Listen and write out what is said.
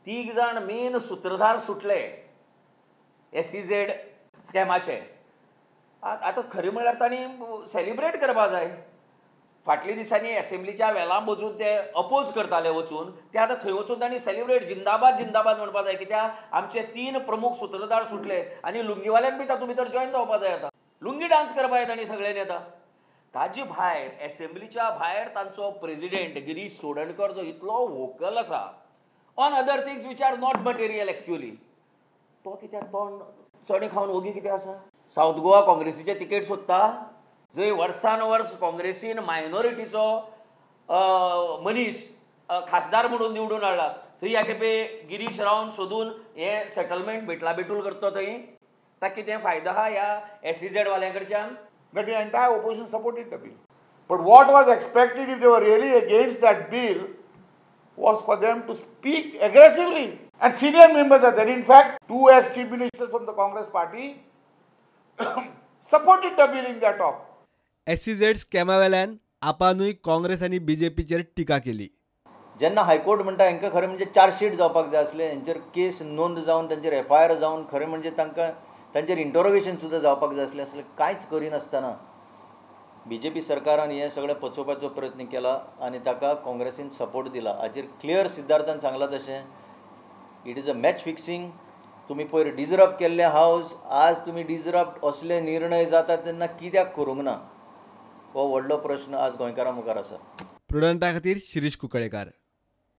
तीग जाण मेन सूत्रधार सुटले SEZ स्कॅमाचे. आतां खरें म्हळ्यार तांणी सेलिब्रेट करपा जाय. फाटल्या दिसांनी असेंब्लीच्या वेळार बसून ते अपोज करताले वचून, ते आतां थंय वचून तांणी सेलिब्रेट जिंदाबाद जिंदाबाद म्हणपा जाय. कित्याक आमचे 3 प्रमुख सूत्रधार सुटले आनी लुंगीवाल्यांक बी तातूंत भितर जॉयन जावपा जाय. आतां लुंगी डान्स करपा जाय तांणी सगळ्यांनी. आतां ताजे भायर असेंब्लीच्या भायर तांचो प्रेसिडेंट गिरीश चोडणकर जो इतलो वोकल आसा on other things which are not material actually, तो कित्याक तोंड चणे खावन ओगी कितें आसा. सावथ गोवा काँग्रेसीचे तिकेट सोदता, जंय वर्सान वर्स काँग्रेसीन मायनॉरिटीचो मनीस खासदार म्हणून निवडून हाडला. थंय ह्या खेपे गिरीश रावन सोदून हे सेटलमेंट भेटला बेटूल करता थंय. ताका कितें फायदो आहा ह्या SEZ वाल्यां कडच्यान? That the entire opposition supported the bill. But what was expected if they were really against that bill was for them to speak aggressively. And senior members are there. In fact, 2 ex-chief ministers from the Congress party supported the bill in their talk. SEZ स्कॅमावेल्यान आपानूय Congress आनी BJPचेर टिका केली. जेन्ना high court म्हणटा हांकां खरें म्हणजे chargesheet जावपाक जाय आसलें, हेंचेर केस नोंद जावन तांचेर FIR जावन खरें म्हणजे तांकां तांचेर इंटरोगेशन सुद्दां जावपाक जाय आसलें कांयच करिनासतना BJP सरकारान हें सगळें पचोवपाचो प्रयत्न केला आनी ताका काँग्रेसीन सपोर्ट दिला. हाचेर क्लियर सिद्धार्थान सांगलां तशें it is a match fixing. तुमी पयर डिजरप्ट केल्ले हावस, आज तुमी डिजरप्ट असले निर्णय जाता तेन्ना कित्याक करूंक ना, हो व्हडलो प्रश्न आज गोंयकारां मुखार आसा. प्रुडंटा खातीर शिरीश कुंकळेकार.